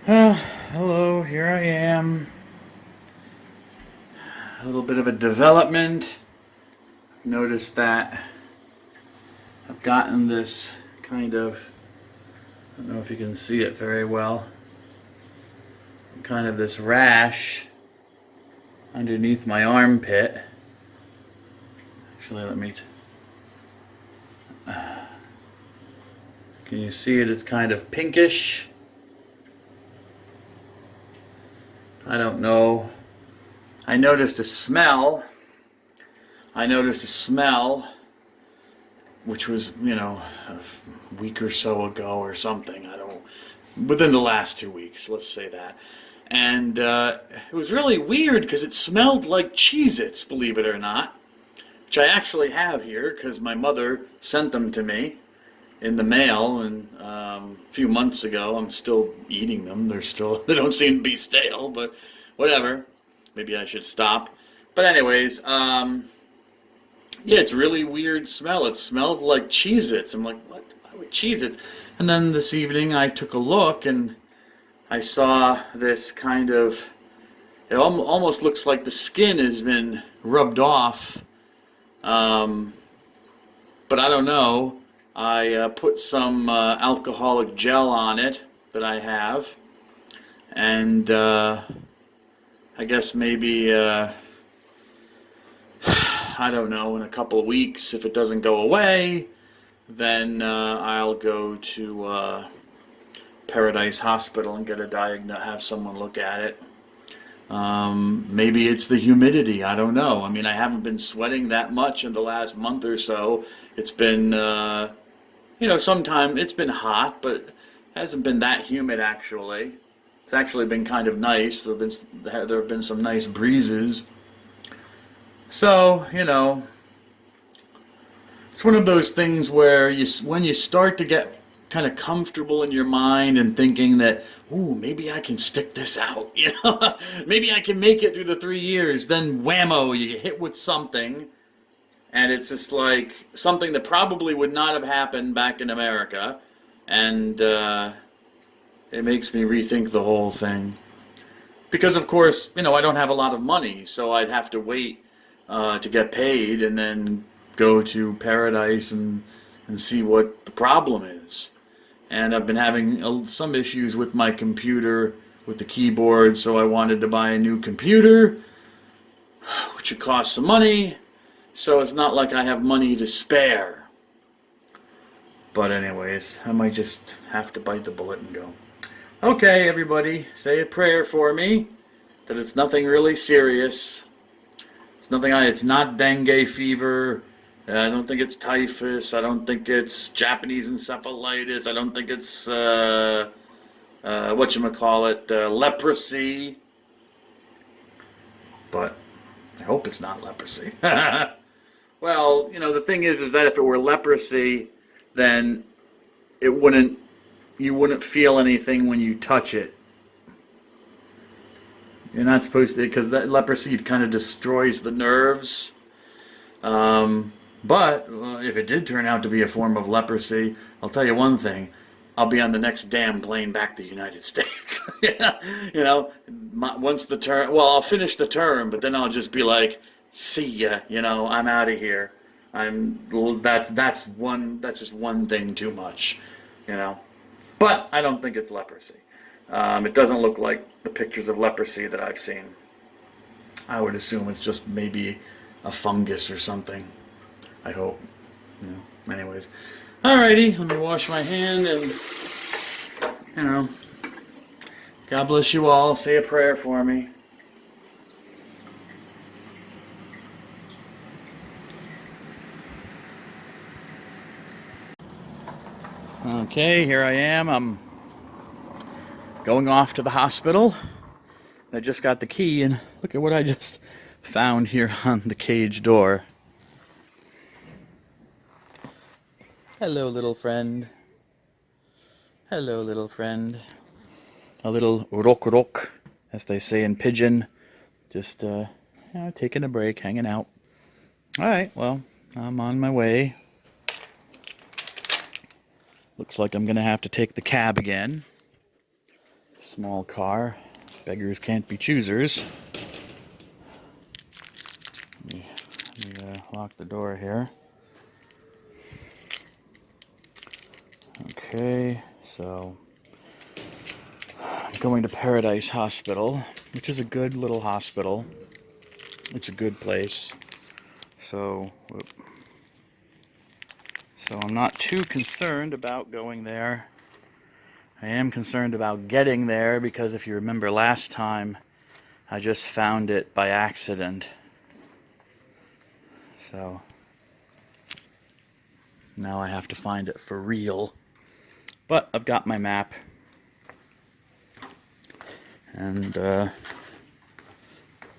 Hello, here I am. A little bit of a development. Noticed that I've gotten this kind of, I don't know if you can see it very well, kind of this rash underneath my armpit. Actually, can you see it? It's kind of pinkish. I don't know. I noticed a smell. Which was, a week or so ago or something. I don't, within the last 2 weeks, let's say that. And it was really weird because it smelled like Cheez-Its, believe it or not, which I actually have here because my mother sent them to me in the mail, and a few months ago. I'm still eating them. They don't seem to be stale, but whatever. Maybe I should stop. But anyways, yeah, it's a really weird smell. It smelled like Cheez-Its. I'm like, what? Why would Cheez-Its? And then this evening I took a look and I saw this kind of, it almost looks like the skin has been rubbed off. But I don't know. I put some alcoholic gel on it that I have. And I guess maybe, I don't know, in a couple of weeks, if it doesn't go away, then I'll go to Paradise Hospital and get have someone look at it. Maybe it's the humidity. I don't know. I mean, I haven't been sweating that much in the last month or so. It's been, sometime it's been hot, but it hasn't been that humid actually. It's actually been kind of nice. There have been some nice breezes. So, it's one of those things where when you start to get kind of comfortable in your mind and thinking that, ooh, maybe I can stick this out, maybe I can make it through the 3 years, then whammo, you get hit with something, and it's just like something that probably would not have happened back in America, and it makes me rethink the whole thing. Because, of course, I don't have a lot of money, so I'd have to wait to get paid and then go to Paradise and see what the problem is. And I've been having some issues with my computer, with the keyboard, so I wanted to buy a new computer, which would cost some money, so it's not like I have money to spare. But anyways, I might just have to bite the bullet and go. Okay, everybody, say a prayer for me, that it's nothing really serious. It's not dengue fever. I don't think it's typhus. I don't think it's Japanese encephalitis. I don't think it's leprosy. But I hope it's not leprosy. Well, the thing is that if it were leprosy, then you wouldn't feel anything when you touch it. You're not supposed to, because that leprosy kind of destroys the nerves. But if it did turn out to be a form of leprosy, I'll tell you one thing. I'll be on the next damn plane back to the United States. Once the term, well, I'll finish the term, but then I'll just be like, see ya, I'm out of here. That's just one thing too much, But I don't think it's leprosy. It doesn't look like the pictures of leprosy that I've seen. I would assume it's just maybe a fungus or something. I hope. Anyways. Alrighty, let me wash my hand and, God bless you all. Say a prayer for me. Okay, here I am. I'm going off to the hospital. I just got the key, and look at what I just found here on the cage door. Hello, little friend. Hello, little friend. A little urok, as they say in Pidgin. Just, taking a break, hanging out. Alright, well, I'm on my way. Looks like I'm going to have to take the cab again. Small car. Beggars can't be choosers. Let me lock the door here. Okay, so I'm going to Paradise Hospital, which is a good little hospital. It's a good place. So I'm not too concerned about going there. I am concerned about getting there because if you remember last time, I just found it by accident. So now I have to find it for real. But I've got my map. And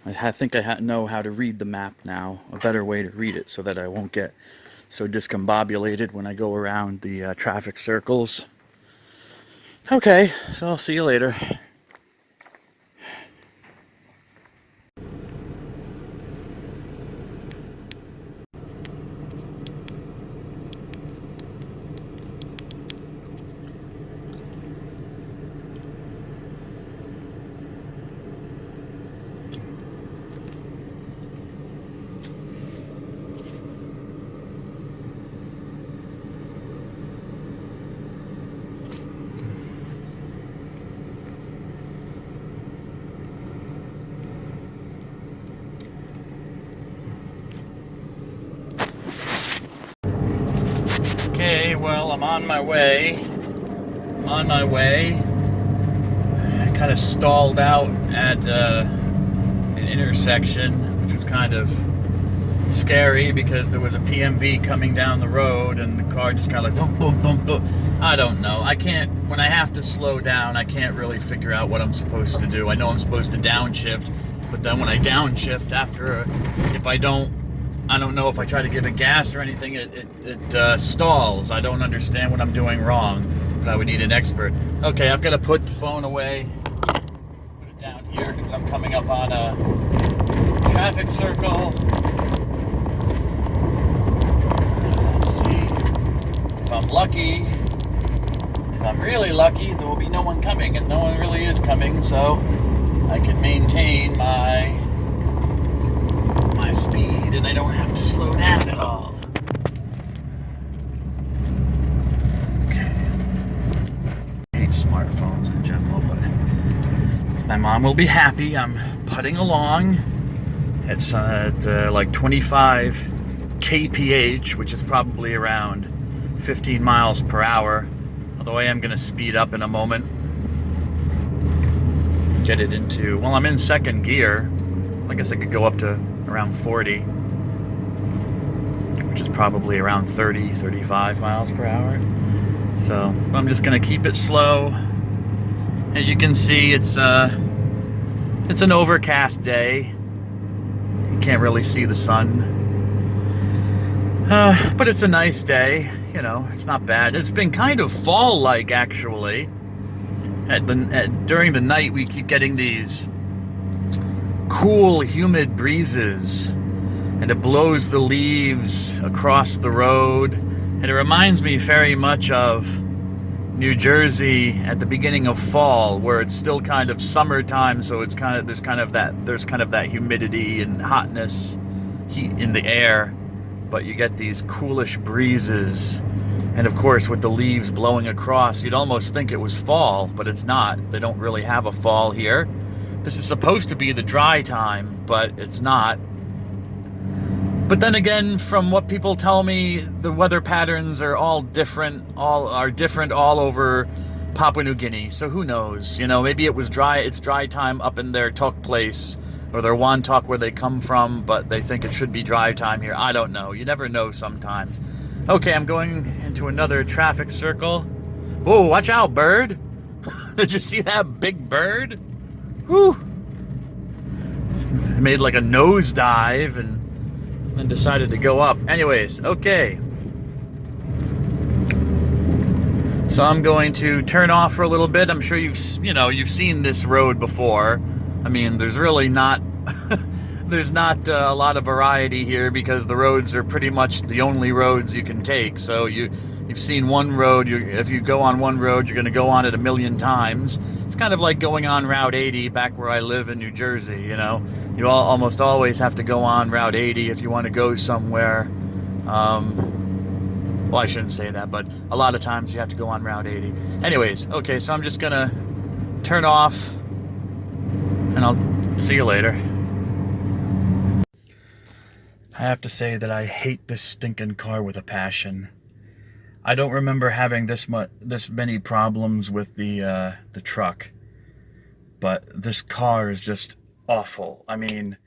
I think I know how to read the map now. A better way to read it so that I won't get so discombobulated when I go around the traffic circles. Okay, so I'll see you later. Okay, well, I'm on my way. I kind of stalled out at an intersection, which was kind of scary because there was a PMV coming down the road and the car just kind of like boom, boom, boom, boom. I don't know. When I have to slow down, I can't really figure out what I'm supposed to do. I know I'm supposed to downshift, but then when I downshift if I don't know if I try to give it gas or anything, it stalls. I don't understand what I'm doing wrong, but I would need an expert. Okay, I've got to put the phone away, put it down here because I'm coming up on a traffic circle. Let's see. If I'm lucky, if I'm really lucky, there will be no one coming, and no one really is coming, so I can maintain my speed and I don't have to slow down at all. Okay. I hate smartphones in general, but my mom will be happy. I'm putting along. It's at like 25 kph, which is probably around 15 miles per hour. Although I am going to speed up in a moment. Get it into, well, I'm in second gear. I guess I could go up to around 40, which is probably around 30, 35 miles per hour. So I'm just going to keep it slow. As you can see, it's an overcast day. You can't really see the sun. But it's a nice day. You know, it's not bad. It's been kind of fall-like, actually. During the night, we keep getting these cool, humid breezes, and it blows the leaves across the road, and it reminds me very much of New Jersey at the beginning of fall, where it's still kind of summertime, so it's there's kind of that humidity and hotness, heat in the air, but you get these coolish breezes, and of course with the leaves blowing across, you'd almost think it was fall, but it's not. They don't really have a fall here. This is supposed to be the dry time, but it's not. But then again, from what people tell me, the weather patterns are all different all over Papua New Guinea. So who knows? You know, maybe it's dry time up in their Tok place or their Wontok where they come from, but they think it should be dry time here. I don't know. You never know sometimes. Okay, I'm going into another traffic circle. Whoa, watch out, bird. Did you see that big bird? Whew. I made like a nosedive and then decided to go up. Anyways, okay. So I'm going to turn off for a little bit. I'm sure you've seen this road before. I mean, there's really not there's not a lot of variety here because the roads are pretty much the only roads you can take. So you you've seen one road. If you go on one road, you're going to go on it a million times. It's kind of like going on Route 80 back where I live in New Jersey. You almost always have to go on Route 80 if you want to go somewhere. Well, I shouldn't say that, but a lot of times you have to go on Route 80. Anyways, okay, so I'm just gonna turn off, and I'll see you later. I have to say that I hate this stinking car with a passion. I don't remember having this many problems with the truck, but this car is just awful. I mean,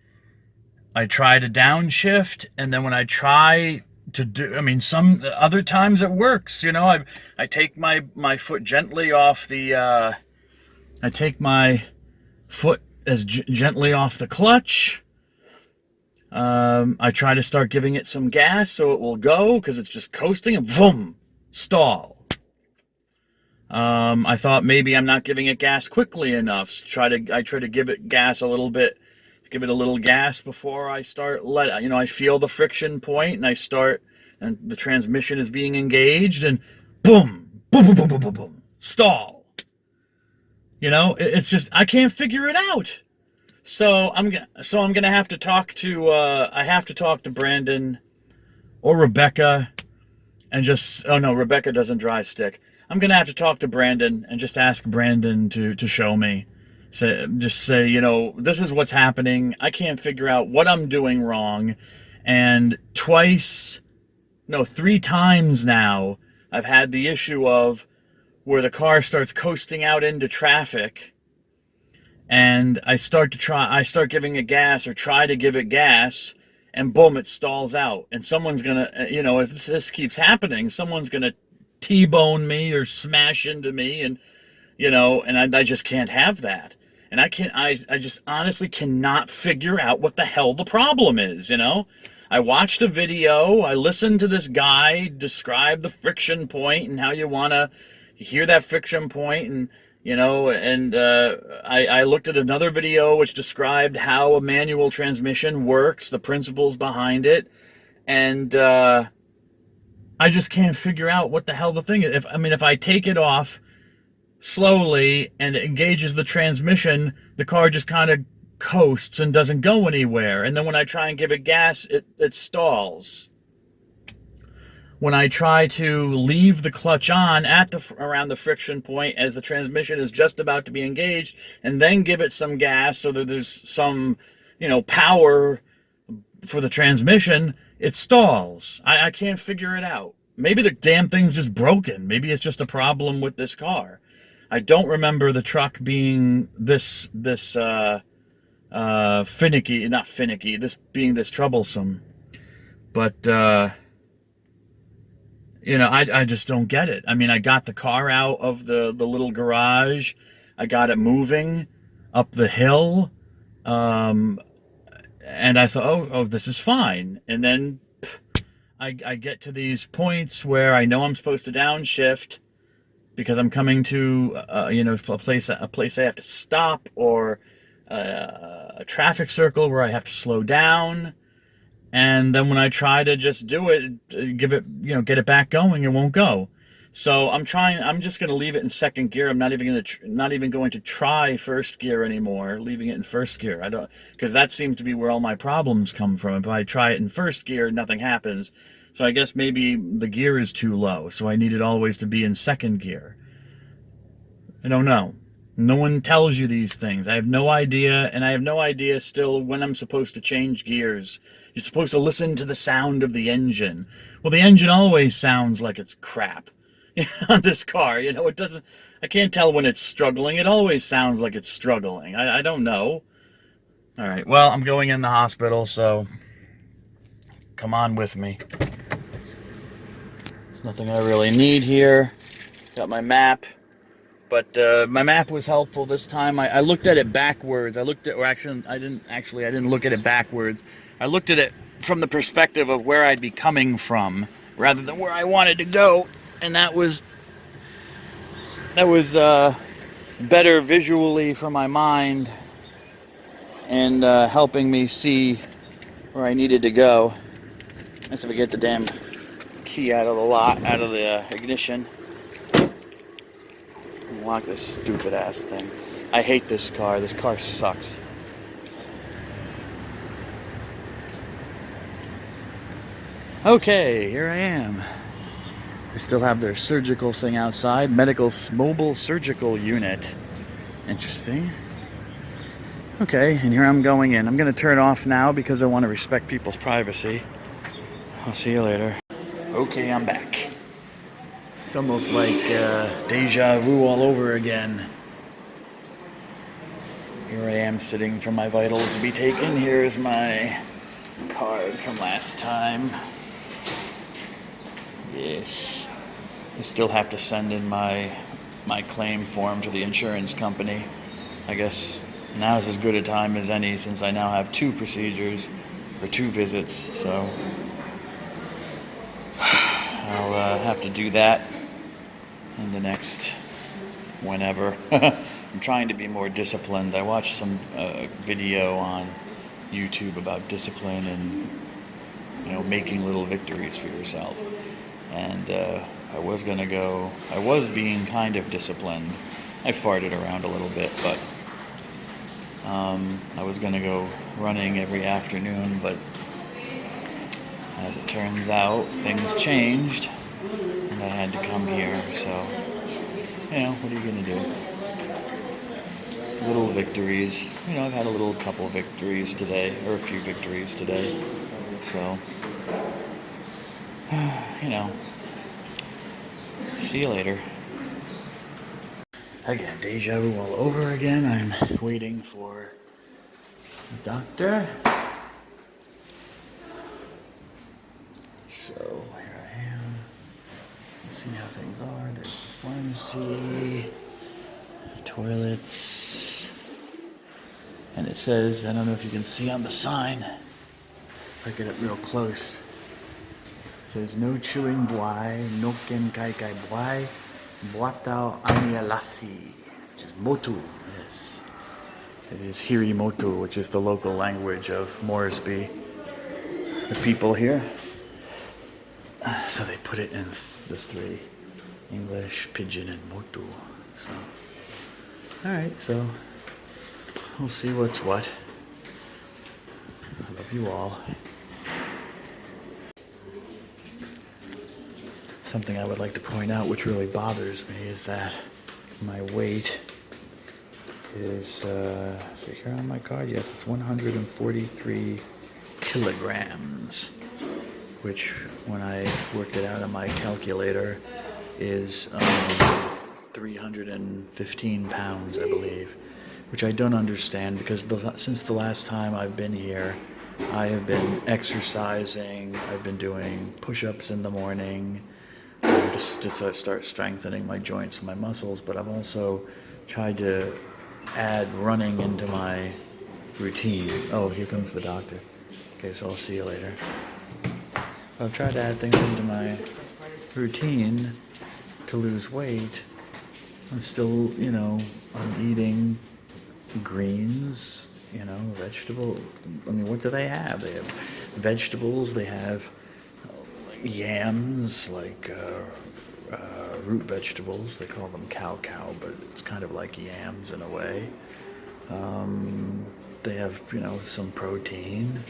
I try to downshift, and then when I try to do, I mean, some other times it works. I take my foot gently off the. I take my foot as gently off the clutch. I try to start giving it some gas so it will go, because it's just coasting, and boom, stall. I thought maybe I'm not giving it gas quickly enough. I try to give it gas a little bit. Give it a little gas before I start. I feel the friction point, and I start, and the transmission is being engaged, and boom, boom, boom, boom, boom, boom, boom, stall. It's just, I can't figure it out. So I'm gonna have to talk to. I have to talk to Brandon or Rebecca, and just. Oh no, Rebecca doesn't drive stick. I'm gonna have to talk to Brandon and just ask Brandon to show me. Say, this is what's happening. I can't figure out what I'm doing wrong. And 3 times now, I've had the issue of where the car starts coasting out into traffic, and I start giving it gas, or try to give it gas, and boom, it stalls out. And someone's gonna, if this keeps happening, someone's gonna T-bone me or smash into me, and I just can't have that. And I just honestly cannot figure out what the hell the problem is. I watched a video, I listened to this guy describe the friction point and how you want to hear that friction point, and I looked at another video which described how a manual transmission works, the principles behind it, and I just can't figure out what the hell the thing is. If I take it off slowly and it engages the transmission, the car just kind of coasts and doesn't go anywhere. And then when I try and give it gas, it stalls. When I try to leave the clutch on around the friction point as the transmission is just about to be engaged, and then give it some gas so that there's some, power for the transmission, it stalls. I can't figure it out. Maybe the damn thing's just broken. Maybe it's just a problem with this car. I don't remember the truck being this finicky, not finicky, this being this troublesome. But, I just don't get it. I got the car out of the little garage. I got it moving up the hill. And I thought, oh, this is fine. And then I get to these points where I know I'm supposed to downshift, because I'm coming to, a place I have to stop, or a traffic circle where I have to slow down. And then when I try to just do it, get it back going, it won't go. So I'm just going to leave it in second gear. I'm not even going to try first gear anymore, leaving it in first gear. Because that seems to be where all my problems come from. If I try it in first gear, nothing happens. So I guess maybe the gear is too low, so I need it always to be in second gear. I don't know. No one tells you these things. I have no idea, and I have no idea still when I'm supposed to change gears. You're supposed to listen to the sound of the engine. Well, the engine always sounds like it's crap on this car. It doesn't. I can't tell when it's struggling. It always sounds like it's struggling. I don't know. All right, well, I'm going in the hospital, so come on with me. There's nothing I really need here. Got my map. But my map was helpful this time. I looked at it backwards. I didn't look at it backwards. I looked at it from the perspective of where I'd be coming from, rather than where I wanted to go. And that was better visually for my mind, and helping me see where I needed to go. Let's see if I get the damn key out of the lot, out of the ignition. Unlock this stupid ass thing. I hate this car. This car sucks. Okay, here I am. They still have their surgical thing outside. Mobile surgical unit. Interesting. Okay, and here I'm going in. I'm going to turn off now because I want to respect people's privacy. I'll see you later. Okay, I'm back. It's almost like deja vu all over again. Here I am sitting for my vitals to be taken. Here's my card from last time. Yes. I still have to send in my claim form to the insurance company. I guess now is as good a time as any since I now have 2 procedures for 2 visits, so I'll have to do that in the next whenever. I'm trying to be more disciplined. I watched some video on YouTube about discipline and, you know, making little victories for yourself. And I was being kind of disciplined. I farted around a little bit, but I was going to go running every afternoon, but as it turns out, things changed, and I had to come here, so, you know, what are you going to do? Little victories. You know, I've had a couple victories today, or a few victories today, so, you know, see you later. Again, deja vu all over again. I'm waiting for the doctor. So here I am. Let's see how things are. There's the pharmacy, toilets, and it says, I don't know if you can see on the sign, if I get it real close. It says, no chewing buai, no ken kai kai buai, buatao anialasi, which is motu. Yes. It is Hirimoto, which is the local language of Moresby, the people here. So they put it in the 3, English, Pidgin, and Motu. So, alright, so we'll see what's what. I love you all. Something I would like to point out, which really bothers me, is that my weight is, is it here on my card? Yes, it's 143 kilograms, which, when I worked it out on my calculator, is 315 pounds, I believe, which I don't understand because since the last time I've been here, I have been exercising, I've been doing push-ups in the morning, just to start strengthening my joints and my muscles, but I've also tried to add running into my routine. Oh, here comes the doctor. Okay, so I'll see you later. I've tried to add things into my routine to lose weight. I'm still, you know, I'm eating greens, you know, vegetable. I mean, what do they have? They have vegetables, they have yams, like root vegetables. They call them cow, but it's kind of like yams in a way. They have, you know, some protein.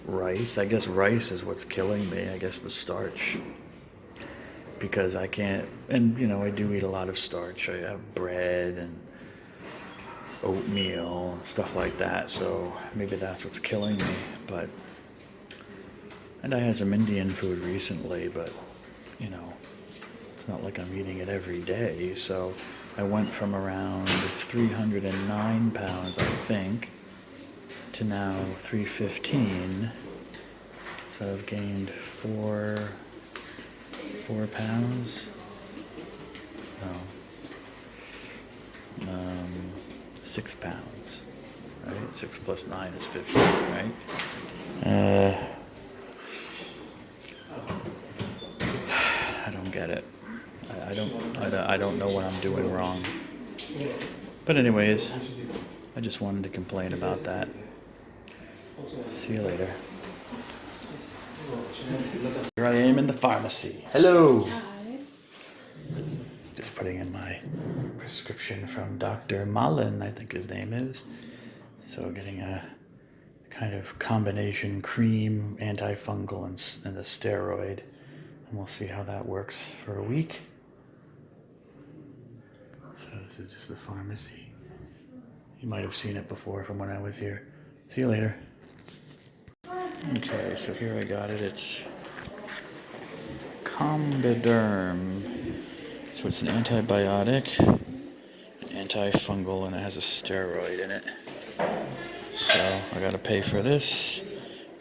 Rice. I guess rice is what's killing me. I guess the starch. Because I can't, and, you know, I do eat a lot of starch. I have bread and oatmeal and stuff like that, so maybe that's what's killing me, but, and I had some Indian food recently, but, you know, it's not like I'm eating it every day, so I went from around 309 pounds, I think, to now 315, so I've gained 4 pounds, no, 6 pounds, right? 6 plus 9 is 15, right? I don't get it. I don't know what I'm doing wrong. But anyways, I just wanted to complain about that. See you later. Here I am in the pharmacy. Hello. Hi. Just putting in my prescription from Dr. Malin, I think his name is. So getting a kind of combination cream, antifungal, and a steroid. And we'll see how that works for a week. So this is just the pharmacy. You might have seen it before from when I was here. See you later. Okay, so here I got it. It's Combiderm. So it's an antibiotic, an antifungal, and it has a steroid in it. So I gotta pay for this.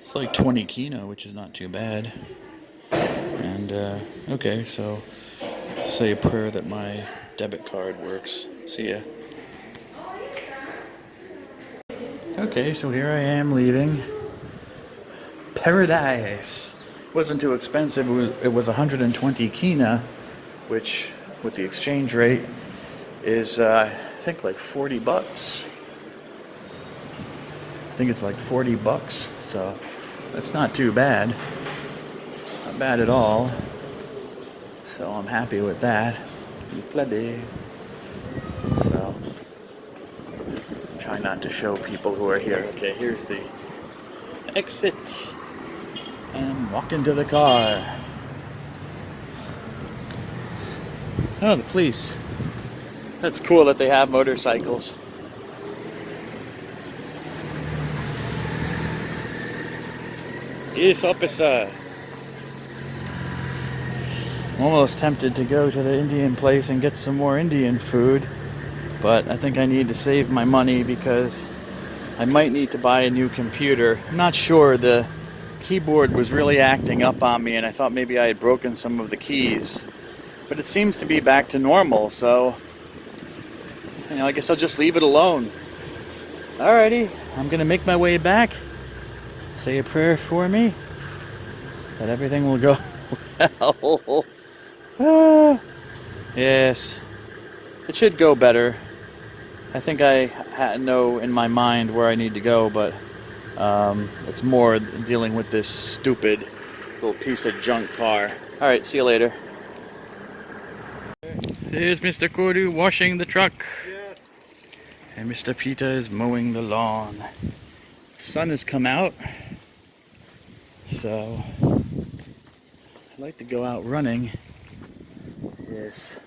It's like 20 kina, which is not too bad. And okay, so say a prayer that my debit card works. See ya. Okay, so here I am leaving Paradise. Wasn't too expensive. It was 120 kina, which with the exchange rate is I think like 40 bucks. I think it's like 40 bucks. So that's not too bad. Not bad at all. So I'm happy with that. Plenty. So try not to show people who are here. Okay, here's the exit. And walk into the car. Oh, the police. That's cool that they have motorcycles. Yes, officer. I'm almost tempted to go to the Indian place and get some more Indian food, but I think I need to save my money because I might need to buy a new computer. I'm not sure. The keyboard was really acting up on me, and I thought maybe I had broken some of the keys. But it seems to be back to normal, so I guess I'll just leave it alone. Alrighty, I'm gonna make my way back. Say a prayer for me that everything will go well. Yes, it should go better. I think I know in my mind where I need to go, but it's more dealing with this stupid little piece of junk car. Alright, see you later. There's Mr. Kodu washing the truck. Yes. And Mr. Peter is mowing the lawn. The sun has come out, so I like to go out running. Yes.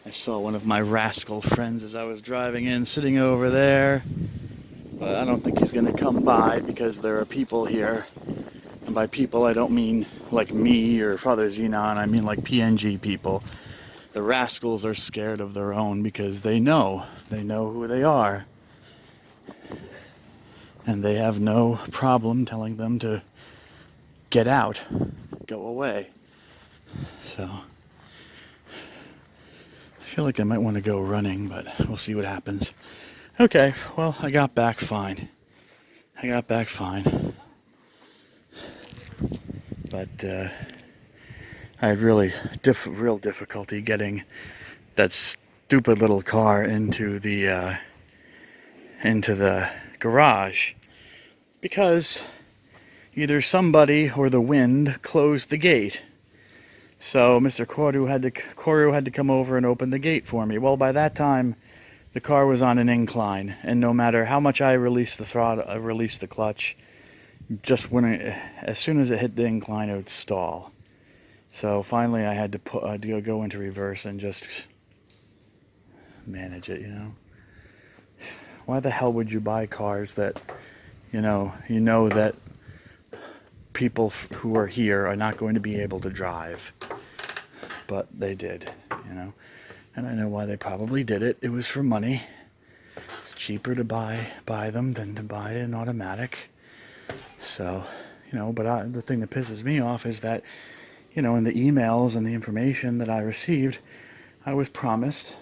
I saw one of my rascal friends as I was driving in, sitting over there. But I don't think he's going to come by because there are people here. And by people, I don't mean like me or Father Zenon. I mean like PNG people. The rascals are scared of their own because they know who they are. And they have no problem telling them to get out, go away. So I feel like I might want to go running, but we'll see what happens. Okay, well, I got back fine. But I had real difficulty getting that stupid little car into the garage because either somebody or the wind closed the gate. So Mr. Koru had to come over and open the gate for me. Well, by that time, the car was on an incline, and no matter how much I released the throttle, I released the clutch, just as soon as it hit the incline, it would stall. So finally, I had to go into reverse and just manage it. Why the hell would you buy cars that, you know that people who are here are not going to be able to drive? But they did, and I know why they probably did it. It was for money. It's cheaper to buy them than to buy an automatic. So, but the thing that pisses me off is that, in the emails and the information that I received, I was promised,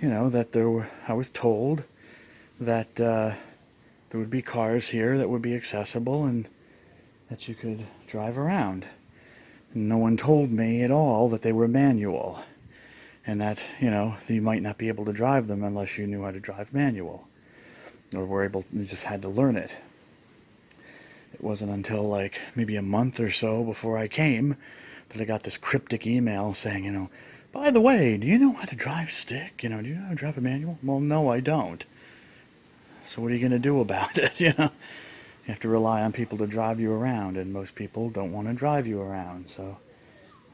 that I was told that there would be cars here that would be accessible and that you could drive around. No one told me at all that they were manual, and that, you might not be able to drive them unless you knew how to drive manual, or you just had to learn it. It wasn't until like maybe a month or so before I came that I got this cryptic email saying, by the way, do you know how to drive stick? Do you know how to drive a manual? Well, no, I don't. So what are you going to do about it? You have to rely on people to drive you around, and most people don't want to drive you around, so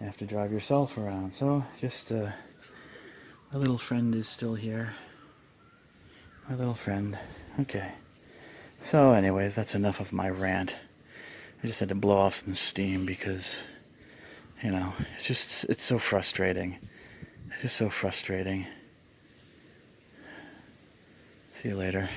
you have to drive yourself around. So just, my little friend is still here. My little friend. Okay. So anyways, that's enough of my rant. I just had to blow off some steam because, it's so frustrating. It's just so frustrating. See you later.